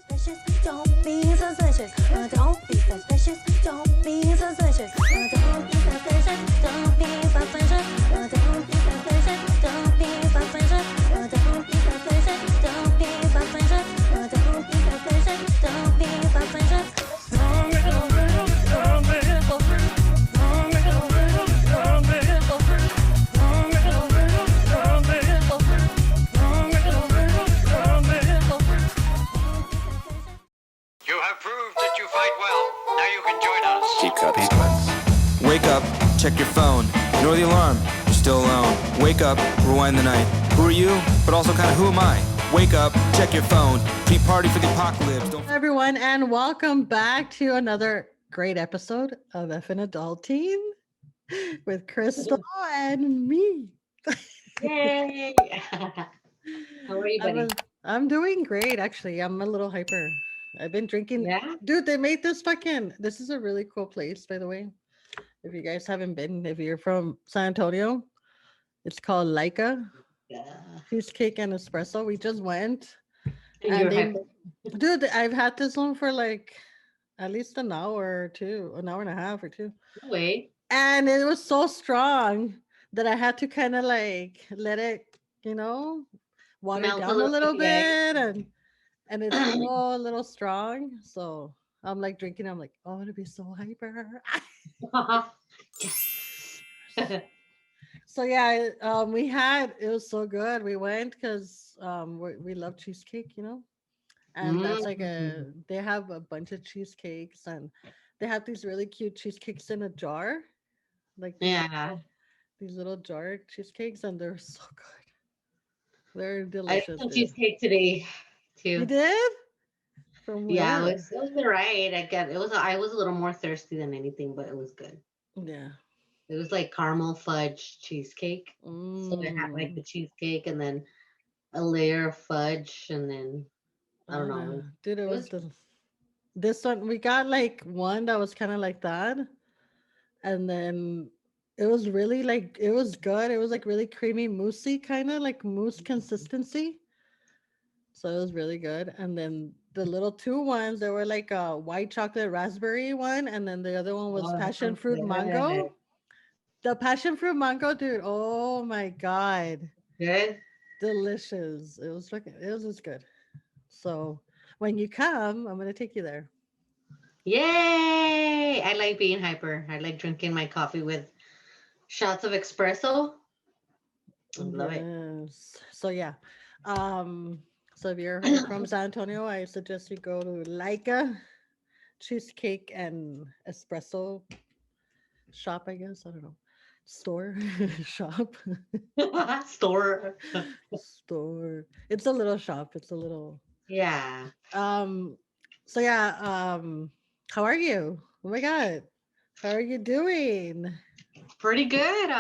suspicious. Don't be suspicious. Don't be suspicious. Don't be suspicious. Don't be suspicious. Don't be suspicious. Don't be suspicious. Don't be suspicious. Don't be suspicious. Don't be suspicious. Don't be suspicious. Don't be suspicious. Don't be suspicious. Don't be suspicious. Don't be suspicious. Don't be suspicious. Don't be suspicious. Don't be suspicious. Don't be suspicious. Don't be suspicious. You have proved that you fight well. Now you can join us. Keep copy sequence. Wake up, check your phone. Ignore the alarm. You're still alone. Wake up, rewind the night. Who are you? But also kind of who am I? Wake up, check your phone. Pre-party for the apocalypse. Don't Hello, everyone, and welcome back to another great episode of Effin' Adulting with Crystal and me. Yay! How are you, buddy? I'm doing great, actually. I'm a little hyper. I've been drinking. Yeah? Dude, they made this is a really cool place, by the way. If you guys haven't been, if you're from San Antonio, it's called Laika Yeah. Cheesecake and Espresso. We just went. And And you're they- hyper. Dude, I've had this one for like at least an hour or two, an hour and a half or two. No way. And it was so strong that I had to kind of like let it, water Melt a down a little little bit, yeah. bit, and it's still a little strong. So I'm like drinking. I'm like, oh, to be so hyper. Yes. So yeah, it was so good. We went because we love cheesecake, and that's like they have a bunch of cheesecakes, and they have these really cute cheesecakes in a jar, like Yeah. these little jar cheesecakes, and they're so good. They're I had delicious. some Dude. cheesecake today You too. did? From Yeah, where? it was all right. I was a little more thirsty than anything, but it was good. Yeah. It was like caramel fudge cheesecake. So it had like Mm. the cheesecake and then a layer of fudge and then I don't Ah, know. dude, it It was was this one. We got like one that was kind of like that, and then it was really like it was good. It was like really creamy, moussey, kind of like mousse consistency. So it was really good. And then the little two ones, they were like a white chocolate raspberry one, and then the other one was that passion sounds fruit good. mango. The passion fruit mango, dude. Oh my god, Good. delicious! It was just good. So when you come, I'm gonna take you there. Yay! I like being hyper. I like drinking my coffee with shots of espresso. I love it. Yes. So yeah. Um, so if you're from San Antonio, I suggest you go to Laika Cheesecake and Espresso shop, I guess. I don't know. Store shop. Store. Store. It's a little shop. It's a little Yeah. um so yeah, how are you? Oh my god. How are you doing? Pretty good.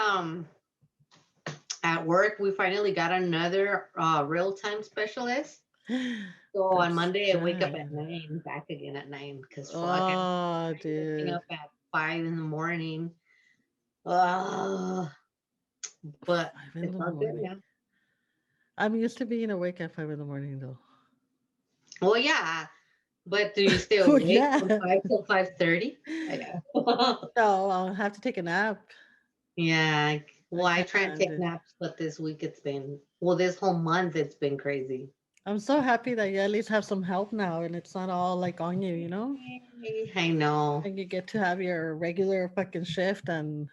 At work we finally got another real-time specialist. So on That's Monday I wake up good. at 9, back again at 9 because Oh, I'm waking dude. up at 5 in the morning. Uh, but 5 in it's the all good morning. now. I'm used to being awake at 5 in the morning though. Well, yeah. But do you stay Oh, awake yeah. from 5 till 5:30? No, I'll have to take a nap. Yeah. Well, I try and take can't. naps, but this week this whole month it's been crazy. I'm so happy that you at least have some help now and it's not all like on you, I know. And you get to have your regular fucking shift and,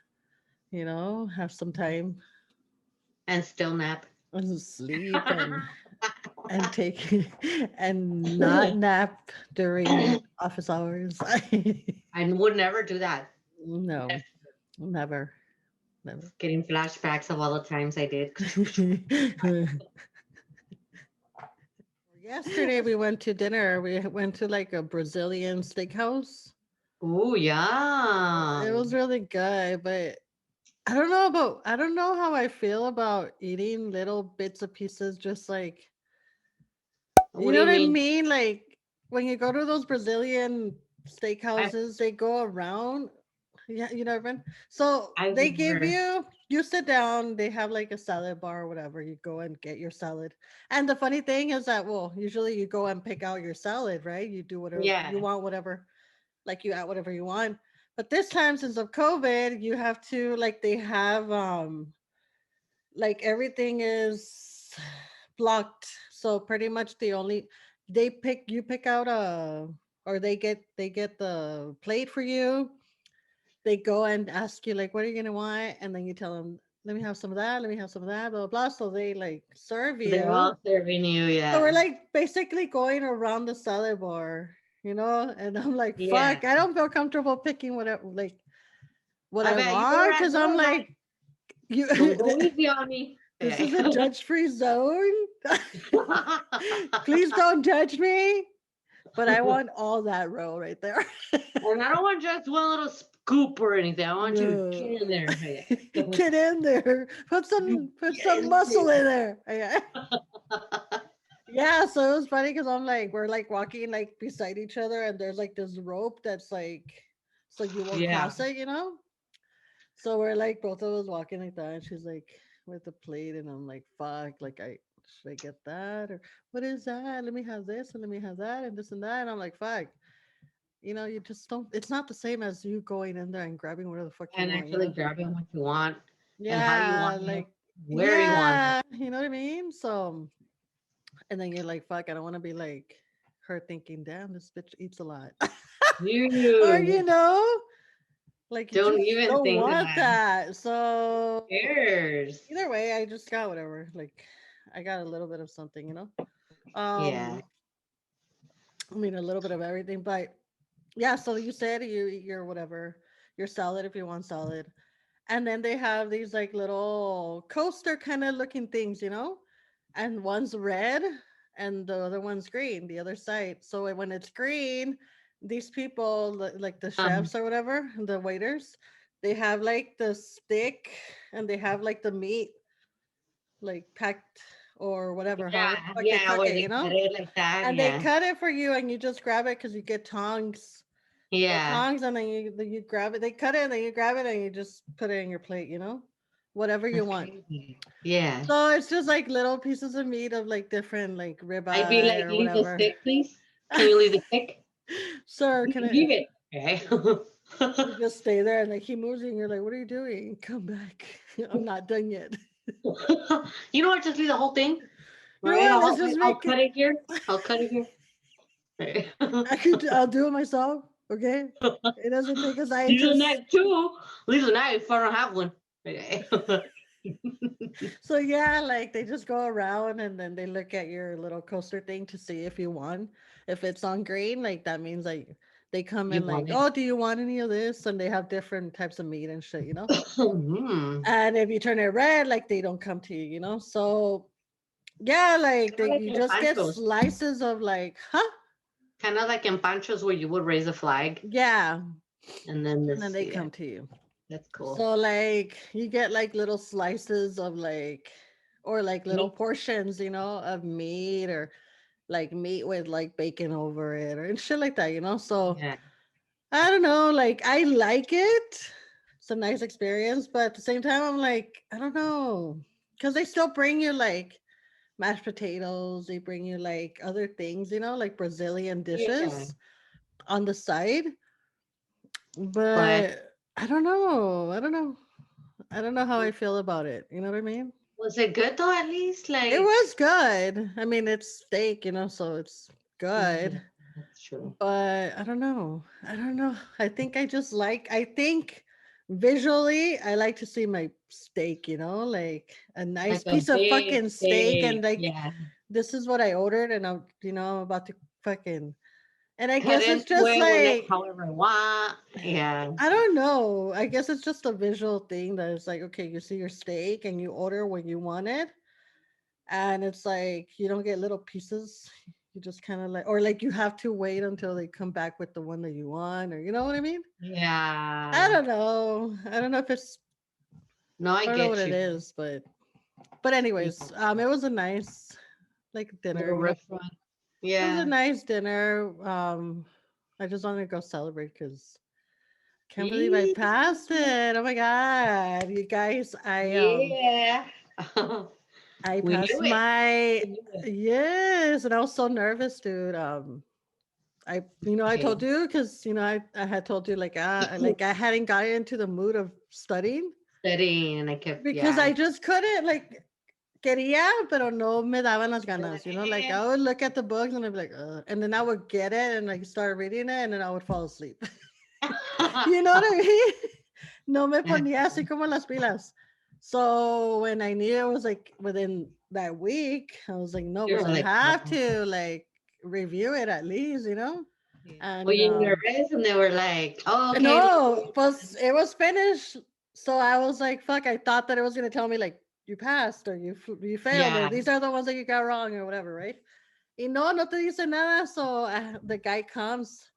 have some time And still nap. and sleep and take and not nap during office hours. I would never do that. No, never. Never. Getting flashbacks of all the times I did. Yesterday we went to dinner. We went to like a Brazilian steakhouse. Ooh, yeah. It was really good, but I don't know how I feel about eating little bits of pieces just like What you do know you what I mean? mean? Like when you go to those Brazilian steakhouses, they go around Yeah, you never been. So I've they give never. you sit down, they have like a salad bar or whatever. You go and get your salad. And the funny thing is that, well, usually you go and pick out your salad, right? You do whatever you Yeah. want, whatever, like you add whatever you want. But this time, since of COVID, you have to like they have like everything is blocked. So pretty much the only they pick you pick out a or they get the plate for you. They go and ask you like, what are you gonna want? And then you tell them, let me have some of that, let me have some of that, blah blah blah. So they like serve They're you. all serving you. So we're Yeah. like basically going around the salad bar, and I'm like, Yeah. fuck, I don't feel comfortable picking whatever like what I I bet you were want at because I'm home. like, you Don't go easy on me. this Okay. is a judge-free zone. Please don't judge me. But I want all that row right there. And I don't want just one little scoop or anything. I want you to No. get in there. Okay. Get in there. You Put get some in muscle there. in there. Yeah. Yeah, so it was funny because I'm like, we're like walking like beside each other, and there's like this rope that's like, so you won't Yeah. cross it. So we're like both of us walking like that, and she's like with the plate, and I'm like, fuck, like I should I get that or what is that? Let me have this and let me have that and this and that, and I'm like, fuck, you just don't. It's not the same as you going in there and grabbing whatever the fuck you And actually want. grabbing what you want and how you Yeah, want it, like where you want it. yeah, you know what I mean. So, and then you're like, fuck, I don't want to be like her thinking, damn, this bitch eats a lot, or You like you don't just even don't think want that. that. Who So cares? either way, I just got whatever. Like I got a little bit of something. Yeah. Um, I mean a little bit of everything, but yeah. So you said you eat your whatever, your salad if you want salad, and then they have these like little coaster kind of looking things. And one's red and the other one's green, the other side. So when it's green, these people like the Um, chefs or whatever, the waiters, they have like the stick and they have like the meat like packed or whatever, however yeah, the fuck they yeah, cook where it, they cut it like that. and they Yeah. cut it for you and you just grab it because you get tongs. Yeah. Tongs, and then you grab it. They cut it and then you grab it and you just put it in your plate, whatever you That's want. crazy. Yeah. So it's just like little pieces of meat of like different like I'd be ribeye like, or leave the whatever. stick, please. Can you leave the stick? Sir, can I? Leave it. Okay. You just stay there and like he moves you and you're like, what are you doing? Come back. I'm not done yet. You know what? Just leave the whole thing. You All know right. what? I'll Let's help just you. I'll make it. cut it here. I'll cut it here. Okay. I'll do it myself. Okay. It doesn't take a Leave the scientist. knife too. Leave the knife if I don't have one. Okay. So yeah, like they just go around and then they look at your little coaster thing to see if you won. If it's on green, like that means like they come You in like, want it? oh, do you want any of this? And they have different types of meat and shit. Hmm. And if you turn it red, like they don't come to you. So yeah, like Kind of like you in just get panchos. slices of like, huh? Kind of like in panchos where you would raise a flag Yeah. and then And then this. they Yeah, come to you. that's cool. So like you get like little slices of like or like little Me? portions, of meat or like meat with like bacon over it or and shit like that. So Yeah. I don't know, like I like it. It's a nice experience, but at the same time I'm like, I don't know. Cause they still bring you like mashed potatoes, they bring you like other things, like Brazilian Yeah. dishes on the side. But But I don't know. I don't know. I don't know how I feel about it. You know what I mean? was it good though, at least? It Like, was good. I mean, it's steak, so it's mhm, good. that's true. But I don't know. I don't know. I think visually, I like to see my steak, like a nice Like a piece of big fucking steak. And steak. like, Yeah. this is what I ordered. And I'm about to fucking, and I Cut guess it's into just it when it, like, however I want. Yeah. I don't know. I guess it's just a visual thing that it's like, okay, you see your steak and you order what you wanted. And it's like you don't get little pieces. You just kind of like, or like you have to wait until they come back with the one that you want, or you know what I mean? I Yeah. don't know. I don't know if it's, No, I I don't know what get it you. is, but Yeah. anyways, it was a nice like dinner, Little you know. restaurant. It was a Yeah. nice dinner. I just wanted to go celebrate because Can't believe I passed it. Oh my god. You guys, Yeah. I We passed knew it. my We knew it. yes, and I was so nervous, dude. I Okay. told you because I had told you like I hadn't gotten into the mood of studying Studying, and I kept, because yeah. I just couldn't like quería, pero no me daban las ganas, like Eh. I would look at the books and I'd be like, ugh, and then I would get it and like start reading it and then I would fall asleep. You know what I mean? No me ponía así como las pilas. So when I knew it was like within that week, I was like, no, You're but I like, have oh. to like review it at least. Yeah. Were And you nervous? And they were like, oh, okay. no, but it was finished. So I was like, fuck, I thought that it was going to tell me like you passed or you failed or Yeah. these are the ones that you got wrong or whatever, right? Y no te dice nada. So the guy comes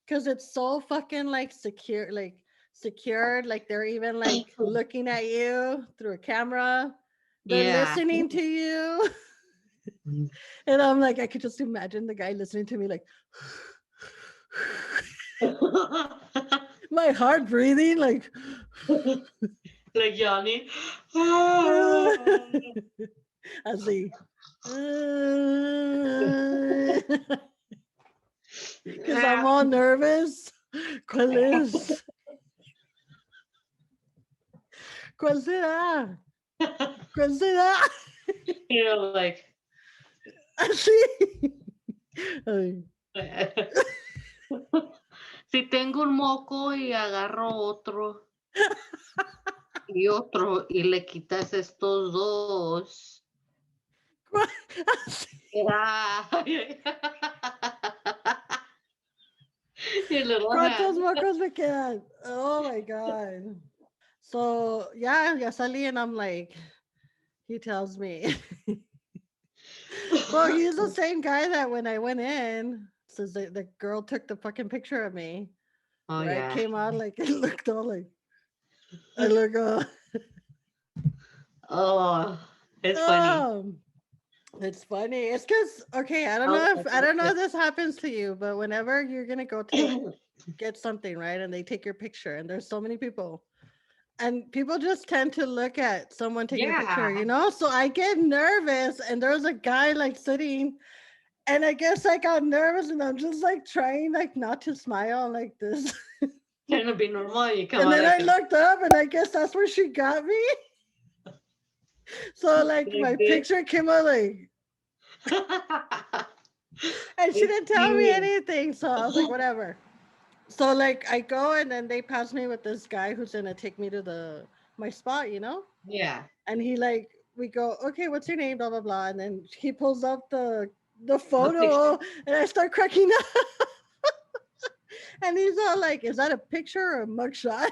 because it's so fucking like secured. Like they're even like looking at you through a camera. They're Yeah. listening to you. And I'm like, I could just imagine the guy listening to me like my heart breathing like Like Yanni. así. Because I'm all nervous. ¿Cuál es? ¿Cuál será? ¿Cuál será? You're like, Así. Ay. si tengo un moco y agarro otro y otro y le quitas estos dos. Así. Your little ¿Cuántos hand. mocos me quedan? Oh my God. So, ya salí and I'm like, he tells me. Well, he's the same guy that when I went in, says the girl took the fucking picture of me. Oh, Right? yeah. Came out like it looked all like I look Oh, it's funny. It's funny. It's because okay, I don't Oh, know that's if this happens to you, but whenever you're gonna go to get something, right, and they take your picture, and there's so many people, and people just tend to look at someone taking a picture, Yeah. So I get nervous, and there was a guy like sitting, and I guess I got nervous, and I'm just like trying like not to smile like this, Trying to be normal, you come and out then I like looked up, and I guess that's where she got me. So like my picture came out like. And she didn't tell me anything. So I was like, whatever. So like I go and then they pass me with this guy who's gonna take me to my spot, Yeah. And he like we go, okay, what's your name? Blah blah blah. And then he pulls up the The photo and I start cracking up. And he's all like, is that a picture or a mugshot?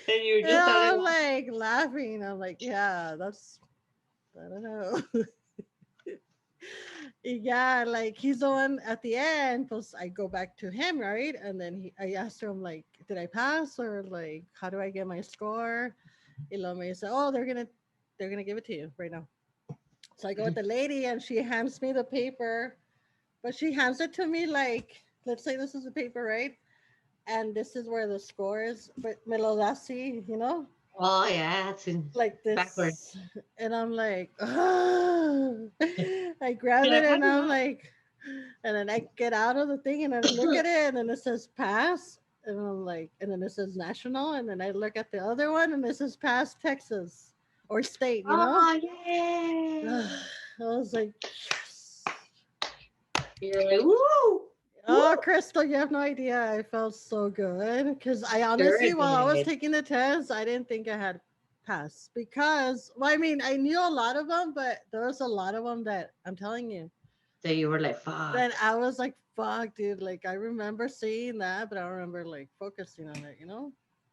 And you just And started I'm like laughing. I'm like, yeah, that's I don't know. Yeah, like he's the one at the end. Plus, I go back to him, right? And then I asked him like, did I pass or like, how do I get my score? Y luego me dice, oh, they're gonna give it to you right now. So I go with the lady and she hands me the paper, but she hands it to me like, let's say this is the paper, right? And this is where the score is, but me lo da así, Oh, yeah. It's like this. backwards. And I'm like, oh. I grab You're it like, and I'm "What?" like, and then I get out of the thing and I look at it and then it says pass. And I'm like, and then it says national. And then I look at the other one and it says pass Texas or state. Oh, yeah. I was like, yes. You're like, woo. Oh, Crystal, you have no idea. I felt so good because I honestly, Very while I was good. taking the test, I didn't think I had passed because, well, I mean, I knew a lot of them, but there was a lot of them that I'm telling you That you were like, fuck. that I was like, fuck, dude. Like, I remember seeing that, but I don't remember like focusing on it.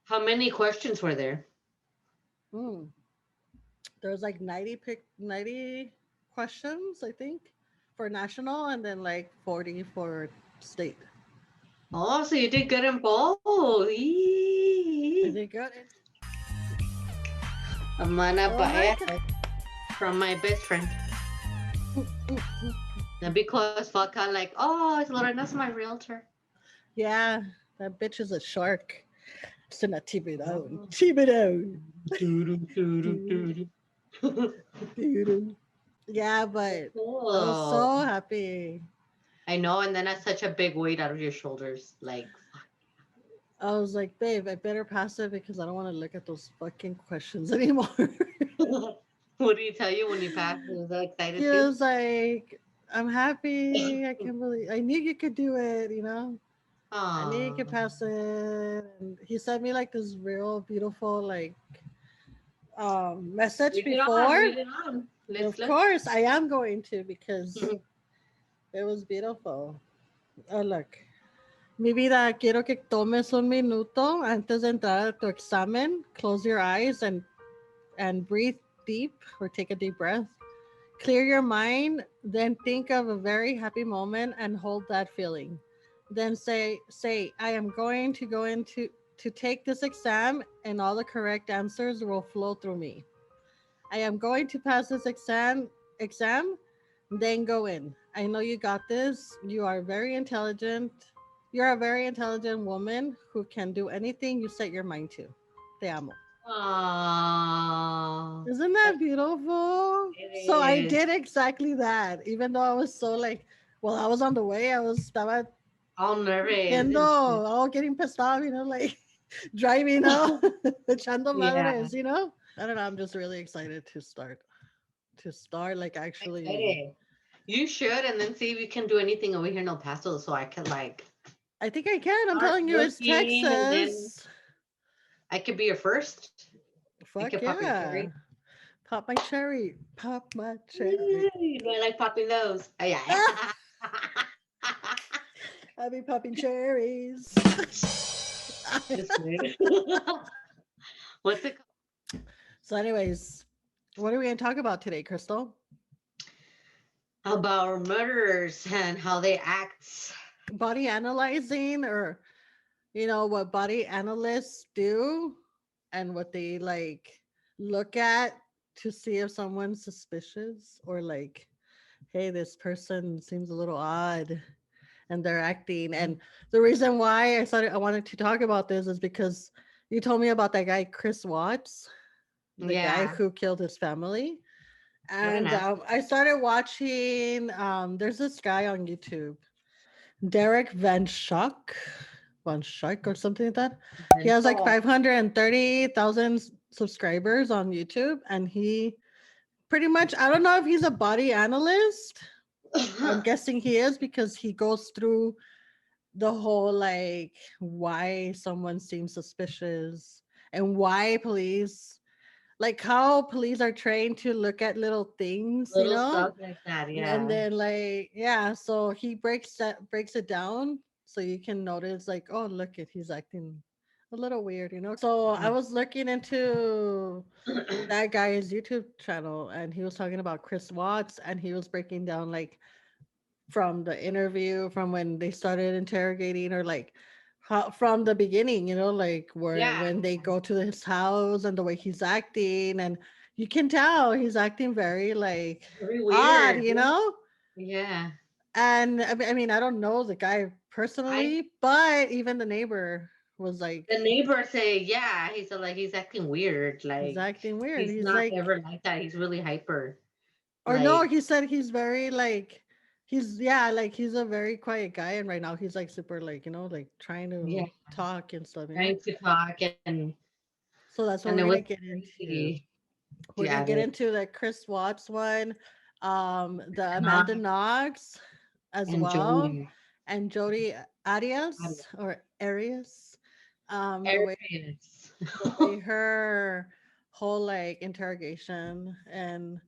How many questions were there? Hmm. There was like 90 questions, I think, for national and then like 40 for state. Oh, so you did good in both. I Eee. did good. Amana Oh my from my best friend. And because Falca like, oh, Lorena's my realtor. Yeah, that bitch is a shark. So not Thibodeau. Thibodeau. Doo-doo. Yeah, but I was Cool. so happy. I know, and then that's such a big weight out of your shoulders. Like, I was like, babe, I better pass it because I don't want to look at those fucking questions anymore. what do you tell you when you pass? You're so He excited too. was like, I'm happy. I can't believe I knew you could do it, you know? I knew you Aw. could pass it. And he sent me like this real beautiful like message Read it on, before. read it on. Of Let's. course, I am going to because it was beautiful. Oh, look. Mi vida, quiero que tomes un minuto antes de entrar a tu examen. Close your eyes and breathe deep or take a deep breath. Clear your mind, then think of a very happy moment and hold that feeling. Then say I am going to go into to take this exam and all the correct answers will flow through me. I am going to pass this exam, then go in. I know you got this. You are very intelligent. You're a very intelligent woman who can do anything you set your mind to. Te amo. Aww. Isn't that beautiful? So I It is. did exactly that. Even though I was so like, well, I was on the way. I was estaba All nervous yendo, and shit. all getting pissed off, like driving out, echando Yeah. madres, you know? I don't know. I'm just really excited to start. To start, like actually, Excited. You should, and then see if you can do anything over here in El Paso, so I can like I think I can. I'm start telling you, it's looking, and then Texas. I could be your first. I Fuck could pop your yeah. cherry. Pop my cherry. Pop my cherry. Yay, I like popping those. Oh, yeah. Ah, I'll be popping cherries. Just kidding. What's it So, anyways, what are we going to talk about today, Crystal? about murderers and how they act? Body analyzing, or what body analysts do and what they like look at to see if someone's suspicious, or like, hey, this person seems a little odd and they're acting. And the reason why I wanted to talk about this is because you told me about that guy Chris Watts, the guy Yeah. who killed his family. What an And ass. I started watching. There's this guy on YouTube, Derek Van Shaik or something like that. He And has like so, 530,000 subscribers on YouTube, and he pretty much, I don't know if he's a body analyst. I'm guessing he is because he goes through the whole like why someone seems suspicious and why police, like how police are trained to look at little things, little stuff like that. and Yeah. then like, yeah, so he breaks it down so you can notice like, oh, look at he's acting a little weird, so I was looking into that guy's YouTube channel, and he was talking about Chris Watts, and he was breaking down like from the interview, from when they started interrogating, or like how, from the beginning, like where Yeah. when they go to his house and the way he's acting, and you can tell he's acting very like Very odd, weird. Yeah. and I mean, I don't know the guy I personally, but even the neighbor was like, the neighbor say, yeah, he said like he's acting weird. he's Like acting weird. he's He's not like, ever like that. He's really hyper. or no, Like, he said he's very like, yeah, like he's a very quiet guy, and right now he's like super like, like trying yeah, to talk and stuff. trying to talk So that's what and we're it gonna was get into. crazy. We're gonna Yeah, get into the Chris Watts one, the Amanda Knox Knox as and well, Jodi and Jodi Arias or Arias. The way Arias. her whole like interrogation, and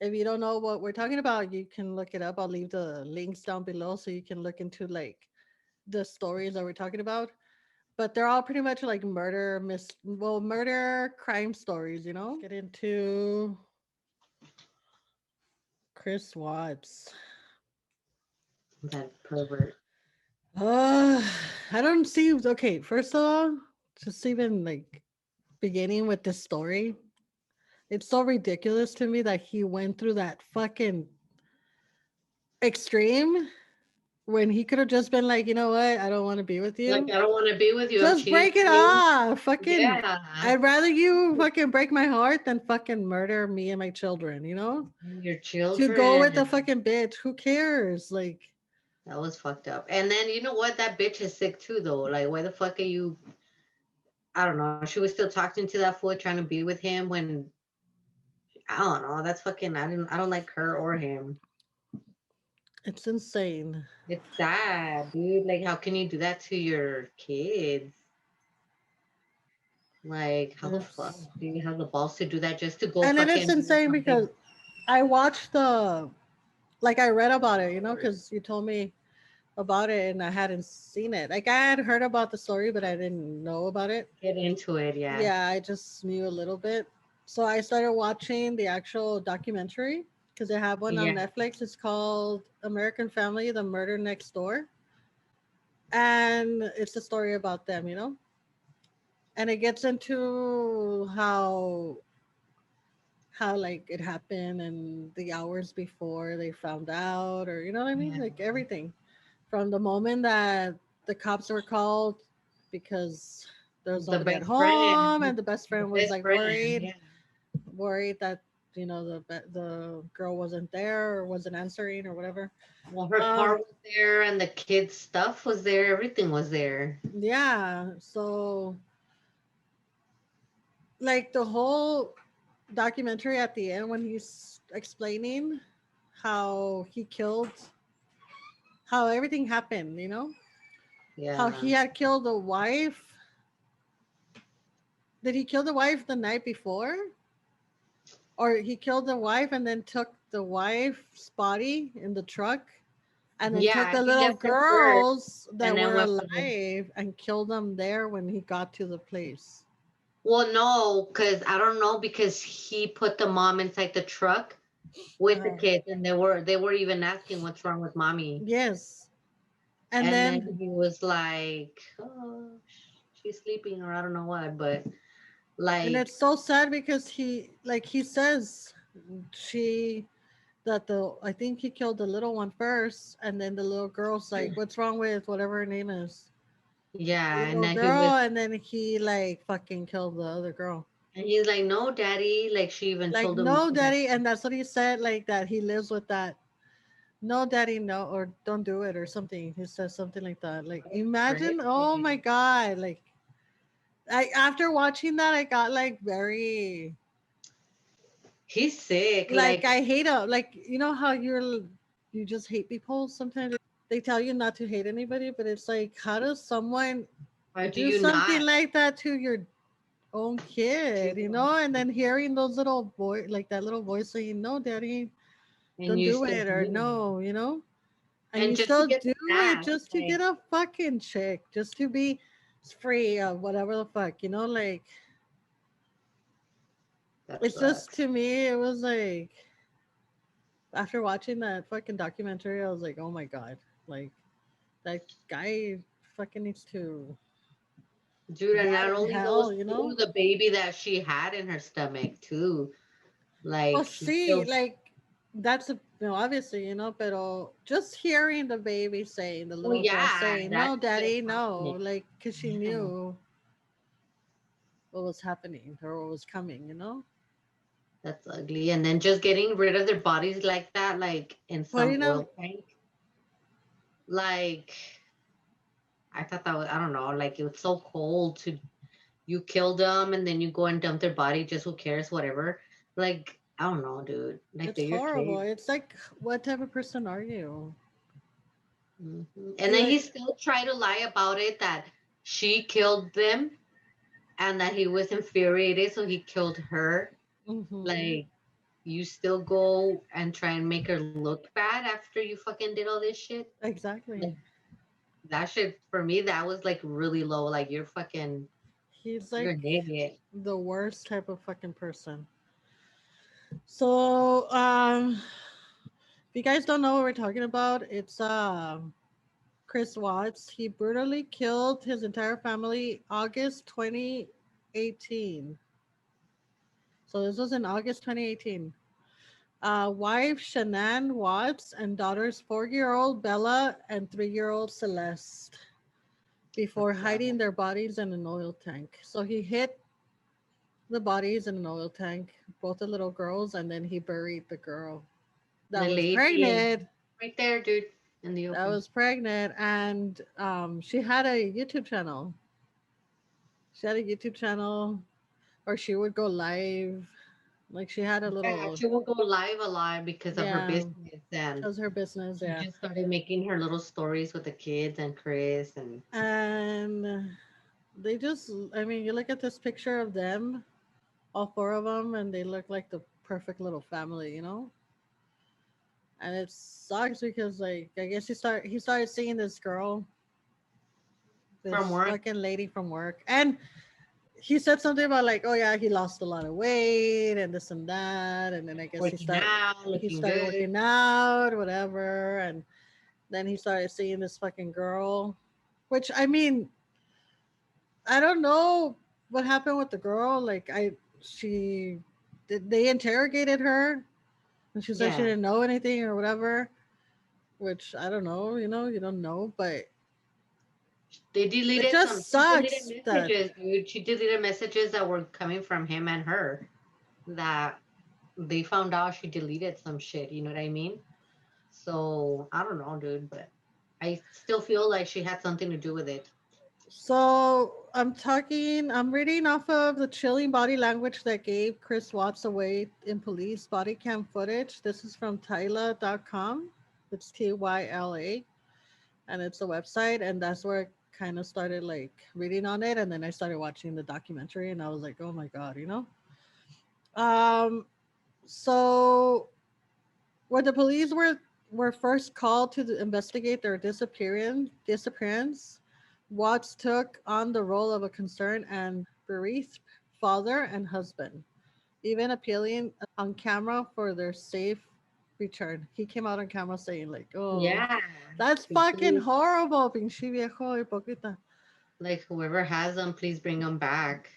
if you don't know what we're talking about, you can look it up. I'll leave the links down below so you can look into like the stories that we're talking about. But they're all pretty much like murder crime stories, Get into Chris Watts. That pervert. Uh, I don't see. Okay, first of all, just even like beginning with this story, it's so ridiculous to me that he went through that fucking extreme when he could have just been like, you know what, I don't want to be with Like, you. I don't want to be with you. I'm Just cheating break it on you. off. Fucking, Yeah. I'd rather you fucking break my heart than fucking murder me and my children, you know? And your To go with the children. fucking bitch. Who cares? Like, That was fucked up. And then you know what? That bitch is sick too, though. Like, why the fuck are you? I don't know. She was still talking to that fool, trying to be with him when I don't know. That's fucking. I don't like her or him. it's insane. It's sad, dude. Like, how can you do that to your kids? Like, how the fuck It's, do you have the balls to do that just to go and then it's fucking be with insane something? because I watched like I read about it, you know, because you told me about it and I hadn't seen it. Like I had heard about the story, but I didn't know about it. Get into it, yeah. Yeah, I just knew a little bit. So I started watching the actual documentary because they have one on Yeah. Netflix. It's called American Family: The Murder Next Door, and it's a story about them, you know. And it gets into how like it happened and the hours before they found out, or you know what I mean, Yeah. like everything from the moment that the cops were called because there was The nobody at best friend. home and the best The friend was best like friend, worried yeah. that you know the girl wasn't there or wasn't answering or whatever. Well, her car um was there and the kids' stuff was there. Everything was there. yeah, so like the whole documentary at the end when he's explaining how he killed, how everything happened, you know, how Yeah. he had killed the wife. Did he kill the wife the night before, or he killed the wife and then took the wife's body in the truck and then took Yeah, the he little left her first girls that and then were went for the. alive and killed them there when he got to the place? Well, no, because I don't know because he put the mom inside the truck with the uh, kids and they were even asking what's wrong with mommy. yes. And And then then he was like, oh, she's sleeping or I don't know what, but like, it's so sad because he says she that the I think he killed the little one first, and then the little girl's like, "What's wrong with whatever her name is?" The yeah, and little then he was girl, and then he like fucking killed the other girl. and he's like, no, daddy. Like she even Like, told him no, no, that daddy, and that's what he said. Like that he lives with that. No, daddy, no, or don't do it, or something. He says something like that. Like, it's imagine. Oh my crazy. god! Like, I after watching that, I got like very He's sick. like Like, I hate him. Like you know how you just hate people sometimes. They tell you not to hate anybody, but it's like, how does someone why do do you something not? like that to your own kid, you know? And then hearing those little boy, like that little voice saying, "No, daddy, And don't you do still it," or do it. "No," you know? And And you just to still get do the it cash, just to get like a fucking chick, just to be free of whatever the fuck, you know? Like, that it's just sucks. to me, it was like, after watching that fucking documentary, I was like, oh my God, like, that guy fucking needs to Dude, and rot not in only hell, those you two, know? the baby that she had in her stomach too. Well, Like he see, still like that's a obviously, you know, but just hearing the baby saying, the well little girl yeah, saying, "No, that's just daddy, no," happening. like, because she Yeah. knew what was happening or what was coming, you know, That's ugly. And then just getting rid of their bodies like that, like in some putting them oil tank. Like I thought that was, I don't know, like it was so cold to you kill them and then you go and dump their body, just who cares, whatever. Like, I don't know, dude. Like it's they're your horrible. kids. It's like, what type of person are you? And then he Like, still tried to lie about it that she killed them and that he was infuriated, so he killed her. hmm Like, you still go and try and make her look bad after you fucking did all this shit. exactly. Like, that shit, for me, that was like really low. Like, He's you're like an idiot. the worst type of fucking person. So, if you guys don't know what we're talking about, it's Chris Watts. He brutally killed his entire family August 2018. So this was in August 2018. Wife Shanann Watts and daughters 4-year-old Bella and 3-year-old Celeste before That's hiding their bodies in an oil tank. So he hid the bodies in an oil tank, both the little girls, and then he buried the girl that the was lady is pregnant. right there, dude, in the That open. was pregnant, and she had a YouTube channel. She had a YouTube channel, or she would go live. Like she had a Yeah, little, she would go live a lot because of her yeah, business, and does her business, she yeah. just started making her little stories with the kids and Chris and And they just, I mean, you look at this picture of them, all four of them, and they look like the perfect little family, you know? And it sucks because, like, I guess he started seeing this girl, from this work, fucking lady from work, and he said something about like, oh yeah, he lost a lot of weight and this and that, and then I guess working out, he looking started good. working out, whatever, and then he started seeing this fucking girl, which I mean, I don't know what happened with the girl. Like she, they interrogated her, and she said she Yeah, didn't know anything or whatever. Which I don't know. You don't know, but they it deleted some. just She deleted sucks that. messages, dude. She deleted messages that were coming from him and her. That they found out she deleted some shit. You know what I mean? So I don't know, dude, but I still feel like she had something to do with it. So I'm reading off of the chilling body language that gave Chris Watts away in police body cam footage. This is from Tyla.com. It's Tyla, and it's a website, and that's where I kind of started like reading on it, and then I started watching the documentary, and I was like, oh my god, you know. Um, so when the police were first called to investigate their disappearance, Watts took on the role of a concerned and bereaved father and husband, even appealing on camera for their safe return. He came out on camera saying like, "Oh, Yeah, that's fucking please, horrible, pinche viejo hipócrita." like whoever has them, please bring them back.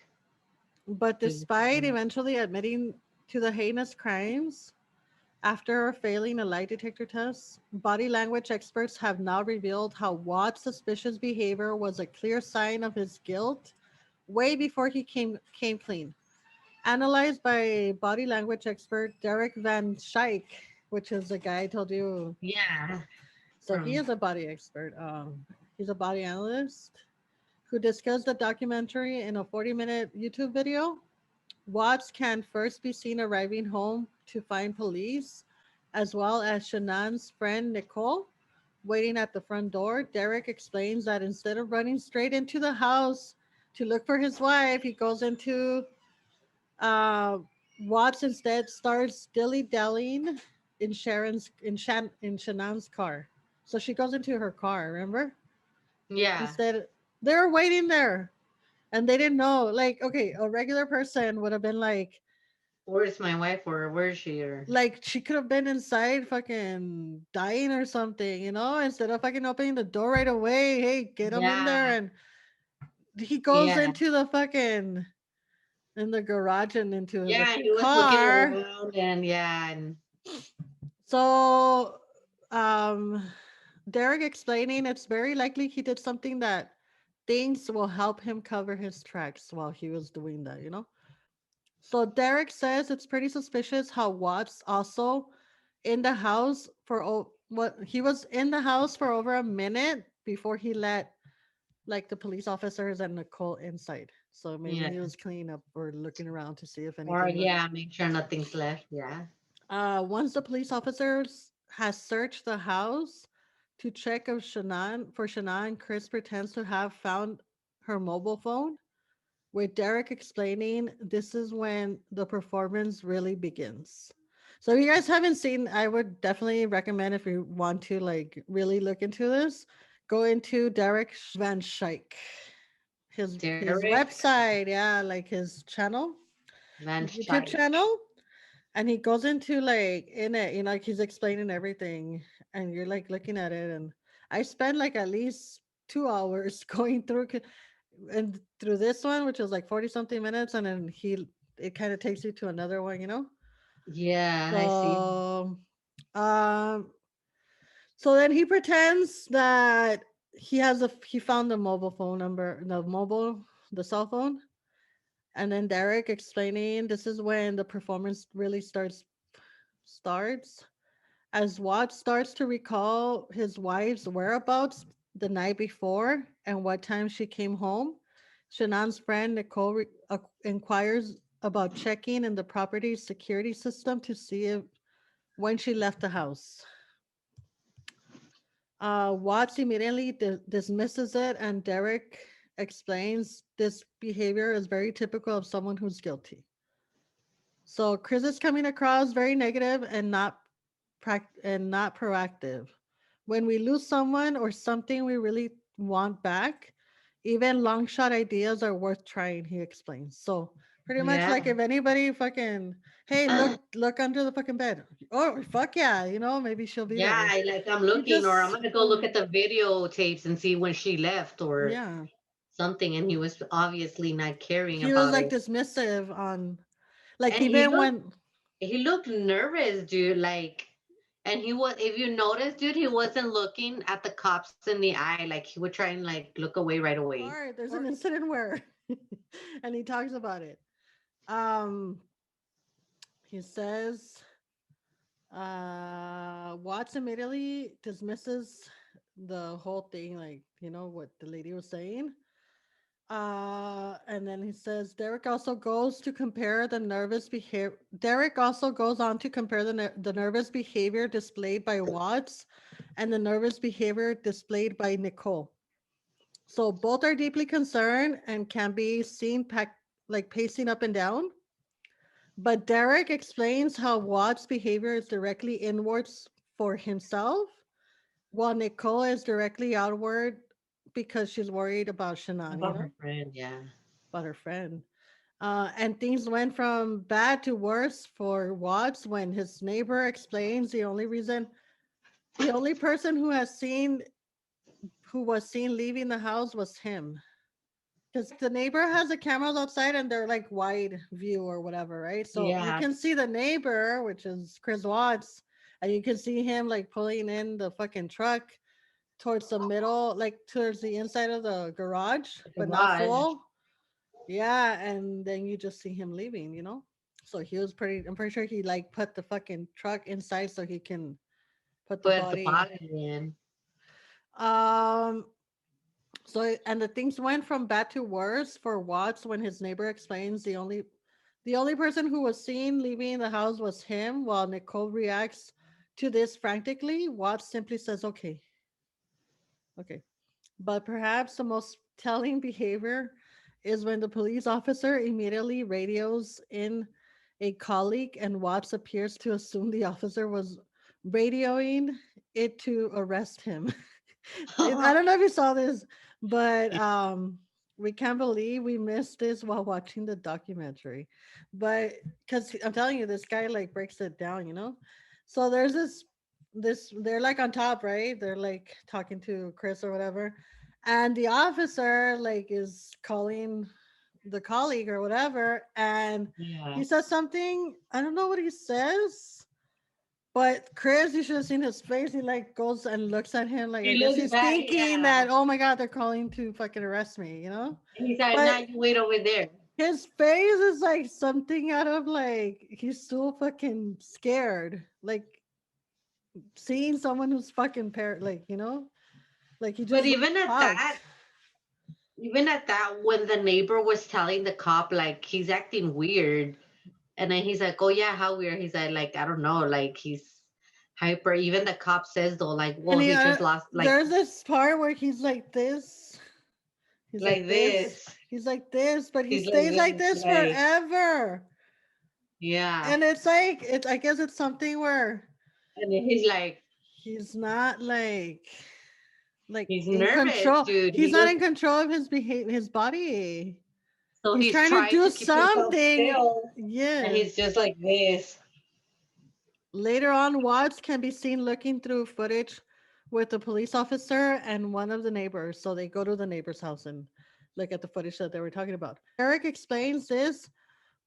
But Please. despite eventually admitting to the heinous crimes, after failing a lie detector test, body language experts have now revealed how Watt's suspicious behavior was a clear sign of his guilt way before he came clean. Analyzed by body language expert Derek Van Shaik, which is the guy I told you. Yeah, So he from is a body expert. He's a body analyst who discussed the documentary in a 40-minute YouTube video. Watts can first be seen arriving home to find police, as well as Shanann's friend Nicole waiting at the front door. Derek explains that instead of running straight into the house to look for his wife, he goes into uh, Watts instead starts dilly dallying in Shanann's car. So she goes into her car. Remember? yeah. Instead, they're waiting there, and they didn't know. Like, okay, a regular person would have been Where's my wife or where is she or like she could have been inside fucking dying or something, you know, instead of fucking opening the door right away. Hey, get him in there. yeah, And he goes yeah, into the fucking in the garage and into the yeah. He was looking car. around and yeah, and So um Derek explaining it's very likely he did something that things will help him cover his tracks while he was doing that, you know. So Derek says it's pretty suspicious how Watts also in the house for what he was in the house for over a minute before he let like the police officers and Nicole inside. So maybe he yeah, was cleaning up or looking around to see if or anything was. yeah, make sure nothing's left. Yeah, Once the police officers has searched the house to check if Shannon, Chris pretends to have found her mobile phone. With Derek explaining, this is when the performance really begins. So if you guys haven't seen, I would definitely recommend if you want to like really look into this, go into Derek Van Shaik, his Derek website, yeah, like his channel, Van YouTube Shaik. channel, and he goes into like in it, you know, like he's explaining everything, and you're like looking at it, and I spent like at least 2 hours going through and through this one, which was like 40 something minutes, and then it kind of takes you to another one, you know. Yeah, I see. So, um, so then he pretends that he found the mobile phone number, the cell phone, and then Derek explaining this is when the performance really starts as Watts starts to recall his wife's whereabouts the night before and what time she came home. Shanann's friend Nicole inquires about checking in the property's security system to see if when she left the house. Watts immediately dismisses it, and Derek explains this behavior is very typical of someone who's guilty. So Chris is coming across very negative and not proactive. When we lose someone or something we really want back, even long shot ideas are worth trying, he explains. So pretty much Yeah. like if anybody fucking, hey, look under the fucking bed. Oh fuck yeah, maybe she'll be Yeah, there. like I'm He looking, or I'm just gonna go look at the videotapes and see when she left or yeah. something. And he was obviously not caring He was about like it. dismissive on like And he even looked when he looked nervous, dude. Like, and he was, if you notice, dude, he wasn't looking at the cops in the eye. Like he would try and like look away right away. part there's an incident where and he talks about it. Um he says Watts immediately dismisses the whole thing, like, what the lady was saying. And then he says Derek also goes to compare the nervous behavior. Derek also goes on to compare the nervous behavior displayed by Watts and the nervous behavior displayed by Nicole. So both are deeply concerned and can be seen like pacing up and down. But Derek explains how Watts' behavior is directly inwards for himself, while Nicole is directly outward because she's worried about Shannon, About her friend, yeah. about her friend. And things went from bad to worse for Watts when his neighbor explains the only person who was seen leaving the house was him. Because the neighbor has the cameras outside and they're like wide view or whatever, right? So you Yeah. can see the neighbor, which is Chris Watts, and you can see him like pulling in the fucking truck towards the middle, like towards the inside of the garage, but not Garage. full. Yeah, and then you just see him leaving. So I'm pretty sure he like put the fucking truck inside so he can put the Put the body. body in. Um, and the things went from bad to worse for Watts when his neighbor explains the only person who was seen leaving the house was him, while Nicole reacts to this frantically. Watts simply says, okay, okay. But perhaps the most telling behavior is when the police officer immediately radios in a colleague and Watts appears to assume the officer was radioing it to arrest him. I don't know if you saw this, but we can't believe we missed this while watching the documentary. But because I'm telling you, this guy like breaks it down. So there's this they're like on top, right? They're like talking to Chris or whatever, and the officer like is calling the colleague or whatever, and Yeah. he says something. I don't know what he says, but Chris, you should have seen his face. He like goes and looks at him like I He guess looks he's back, thinking yeah. that, oh my god, they're calling to fucking arrest me. And he's like, But now you wait over there. his face is like something out of like he's so fucking scared. Like seeing someone who's fucking like like he But just shocked. even at that, when the neighbor was telling the cop, like, he's acting weird. And then he's like, oh, yeah, how weird. He's like, I don't know. Like, he's hyper. Even the cop says, though, like, well, And he just lost, there's this part where he's like this. He's like like this. this. He's like this, but he He's like stays like this. this Like, forever. yeah. And it's like I guess it's something where And then he's like, he's not like he's in nervous, control. dude. He's He not looks, in control of his body. so He's he's trying to trying do to keep himself something. still. And Yes. he's just like this. Later on, Watts can be seen looking through footage with a police officer and one of the neighbors. So they go to the neighbor's house and look at the footage that they were talking about. Eric explains this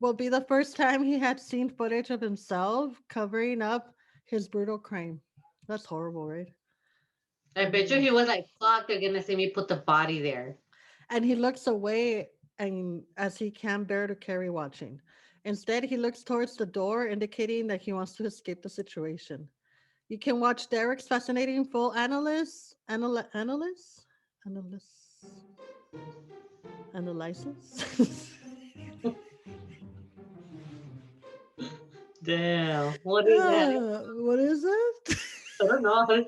will be the first time he had seen footage of himself covering up his brutal crime. That's horrible, right? I bet you he was like, "Fuck, they're gonna see me put the body there." And he looks away and as he can't bear to carry watching. Instead, he looks towards the door, indicating that he wants to escape the situation. You can watch Derek's fascinating full analysis, analysis. Damn, what is that? What is it? I don't know.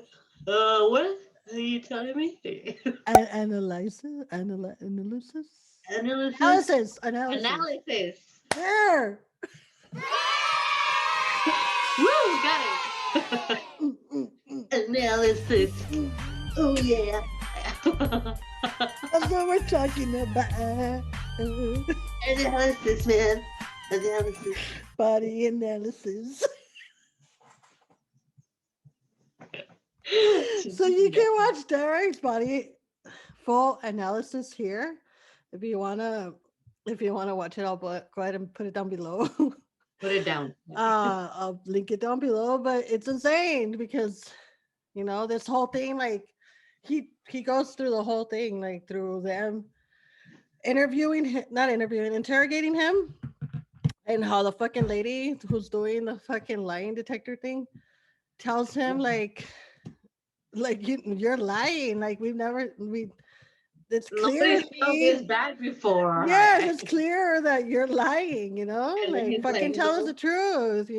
What are you telling me? Analysis, Analysis, analysis. analysis. There. Woo, got it. Mm, mm, mm, Analysis. mm. Oh yeah. That's what we're talking about. Analysis, man. Analysis. Body analysis. So you can watch Derek's body full analysis here. If you wanna, if you wanna watch it, I'll go ahead and put it down below. Put it down. I'll link it down below. But it's insane because this whole thing, like he goes through the whole thing, like through them interviewing him, not interviewing, interrogating him, and how the fucking lady who's doing the fucking lying detector thing tells him like you're lying, like it's clear Nobody's to felt me. this bad before. Yes, it's clear that you're lying, And then like he's fucking like, tell us no. the truth,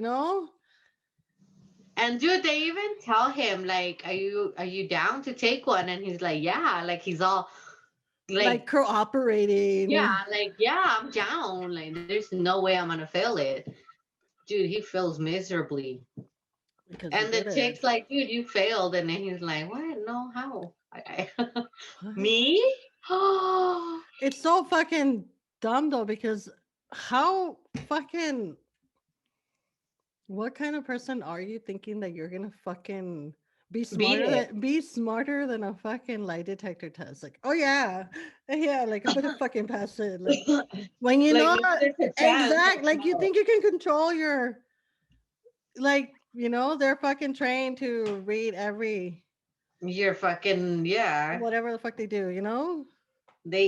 And dude, they even tell him like, "Are you down to take one?" And he's like, "Yeah." Like he's all like like, cooperating "Yeah, like yeah, I'm down. Like there's no way I'm gonna fail it." Dude, he fails miserably. because he And the did it. chick's like, "Dude, you failed." And then he's like, "What? No, how? What? Me? Oh, It's so fucking dumb though, because how fucking what kind of person are you thinking that you're gonna fucking beat it." be smarter than a fucking lie detector test? Like, oh yeah, yeah, like I'm gonna fucking pass it. Like when Like maybe there's a chance. exact, like you think you can control your they're fucking trained to read every You're fucking yeah. whatever the fuck they do,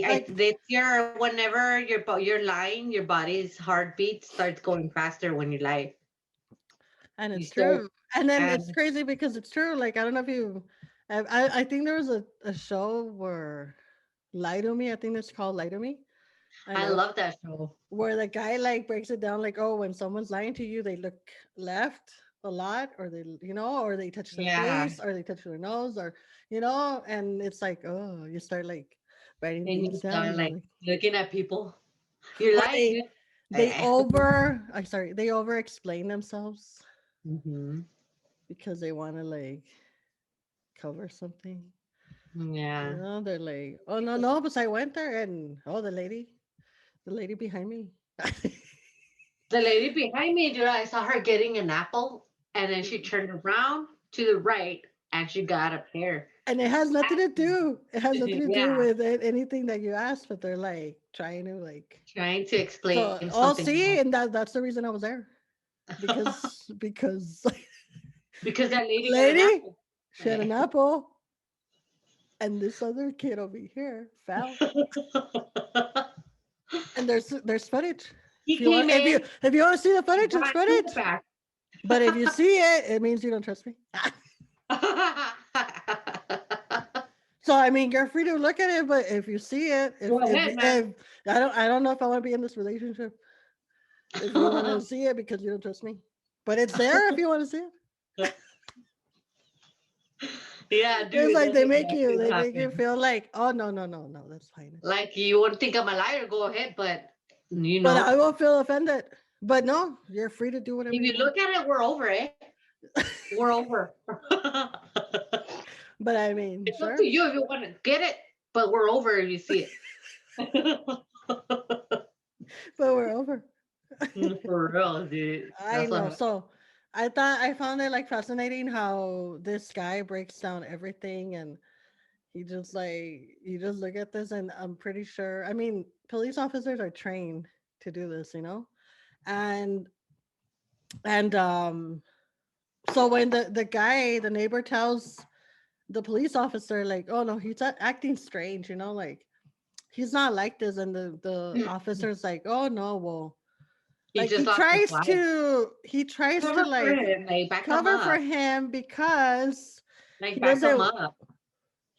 like They your whenever you're lying, your body's heartbeat starts going faster when you lie. and You it's start true. And then it's and crazy because it's true. Like I don't know if you, I think there was a show where Lie to Me. I think it's called Lie to Me. I I know love that show. where the guy like breaks it down like, oh, when someone's lying to you, they look left a lot, or they or they touch their Yeah, face, or they touch their nose, or and it's like, oh, you start like writing and you things down, start and you're like like, looking at people. You're or lying, dude. they over explain themselves Hmm. because they want to like cover something. Yeah, They're like, oh no, no, but I went there and oh the lady behind me. the lady behind me, dude. I saw her getting an apple, and then she turned around to the right, and she got a pear. And it has nothing to do. It has nothing to do Yeah, with anything that you asked, but they're like trying to like. trying to explain So, oh, something see, else. and that's the reason I was there because Because that lady got an lady, apple. she had an apple, and this other kid over here fell. And there's footage. He came in, If you want to see the footage, it's got to the footage. back. But if you see it, it means you don't trust me. So I mean, you're free to look at it, but if you see it, Go ahead, man. if I don't know if I want to be in this relationship. If you want to see it because you don't trust me, but it's there if you want to see it. Yeah, It's dude, like that's exactly what they make you happened. feel like, oh no, that's fine. Like you wouldn't think I'm a liar, go ahead, but But I will feel offended. But no, you're free to do whatever if you you want. look at it, we're over it. We're over. But I mean, It's up sure. to you if you want to get it, but we're over if you see it. But we're over. For real, dude. I That's what know. happened. So I found it like fascinating how this guy breaks down everything, and you just look at this, and I'm pretty sure, I mean, police officers are trained to do this, and so when the neighbor tells the police officer, like, oh no, he's acting strange, like he's not like this, and the officer's like, oh no, well, He like just lost his wife. he tries Cover to for like him, like back him cover for up. him because Like he back him doesn't, up.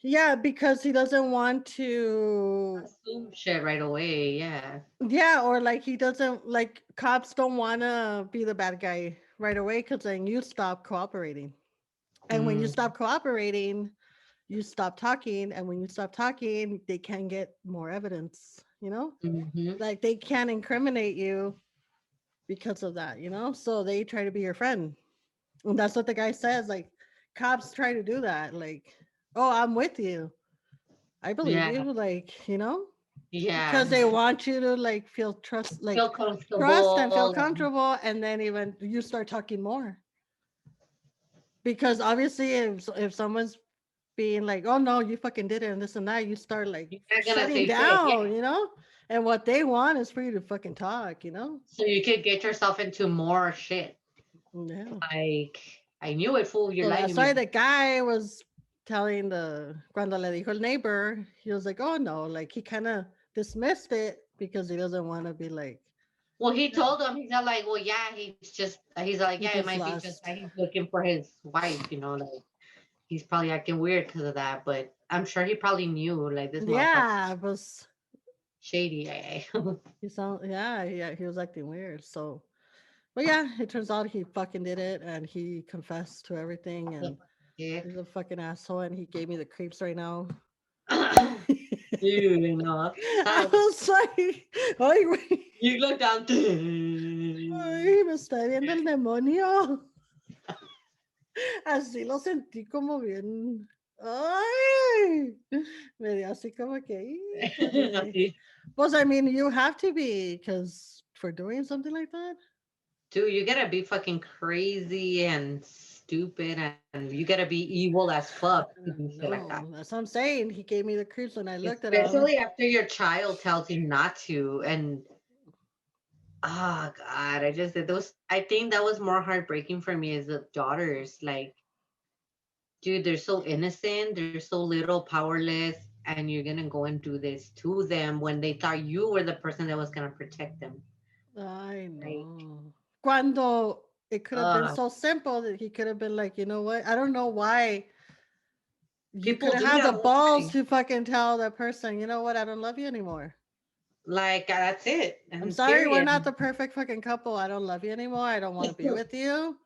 yeah, because he doesn't want to, Assume shit right away. Yeah. yeah, or like he doesn't, like cops don't want to be the bad guy right away because then you stop cooperating. And when you Mm. stop cooperating, you stop talking. And when you stop talking, they can get more evidence, Mm-hmm. like they can incriminate you because of that, so they try to be your friend. And that's what the guy says. Like, cops try to do that. Like, oh, I'm with you. I believe Yeah. you. Like, because Yeah. they want you to like feel Feel trust and feel comfortable. comfortable. And then even you start talking more. Because obviously, if someone's being like, oh no, you fucking did it and this and that, you start like You're not gonna shutting say shit. Yeah. down. And what they want is for you to fucking talk. So you could get yourself into more shit. Yeah. Like, I knew it, fool. You're So lying to that's why me. the guy was telling cuando le dijo el neighbor, he was like, oh no, like he kind of dismissed it because he doesn't want to be like, Well, he told him, he's not like, well, yeah, he's like, he yeah, it just might be just lost. that he's looking for his wife, like he's probably acting weird because of that. But I'm sure he probably knew, like, this motherfucker Yeah, but shady. Eh? he was acting weird. So, but yeah, it turns out he fucking did it and he confessed to everything and Yeah. he's a fucking asshole and he gave me the creeps right now. Dude, I was like, ay, güey, you look down. ay, me está viendo el demonio. Así lo sentí como bien. Ay, me dio así como que. Híjole. Pues, I mean, you have to be, because for doing something like that. Dude, you gotta be fucking crazy and stupid, and you gotta be evil as fuck to do shit like that. No, that's what I'm saying. He gave me the creeps when I looked at him. Especially after your child tells you not to, and oh god, I just did those. I think that was more heartbreaking for me as the daughters. Like, dude, they're so innocent, they're so little, powerless, and you're gonna go and do this to them when they thought you were the person that was gonna protect them. I Like, know. Cuando it could have been so simple that he could have been like, you know what? I don't know why you people couldn't do have that the all the balls time. to fucking tell that person, you know what? I don't love you anymore. Like, that's it. I'm And sorry, we're period. not the perfect fucking couple. I don't love you anymore. I don't want to be with you.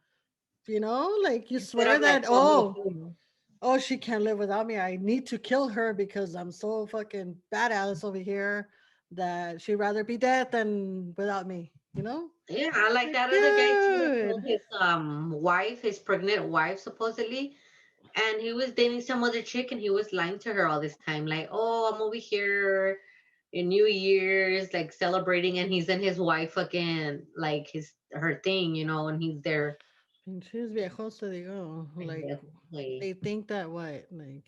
Like you Instead swear of like, that, oh, oh, she can't live without me. I need to kill her because I'm so fucking badass over here that she'd rather be dead than without me. yeah, I like Like, that other guy too that dude. killed his wife, his pregnant wife, supposedly. And he was dating some other chick and he was lying to her all this time, like, oh, I'm over here in New Year's, like celebrating, and he's in his wife fucking like her thing, and he's there. Pinches viejos, te digo. Like, Like, they think that what? Like,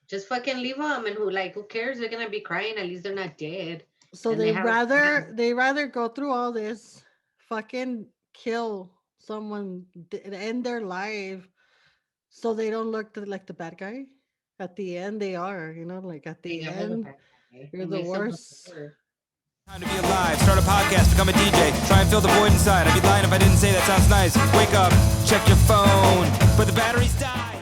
just fucking leave them, and who cares? They're gonna be crying. At least they're not dead, so and they they have a rather child. they rather go through all this, fucking kill someone, end their life, so they don't look like the bad guy. At the end, they are. Like at They the are the end, bad guy. you're It the makes them look worst. better. Time to be alive, start a podcast, become a DJ, try and fill the void inside. I'd be lying if I didn't say that sounds nice. Wake up, check your phone, but the batteries die.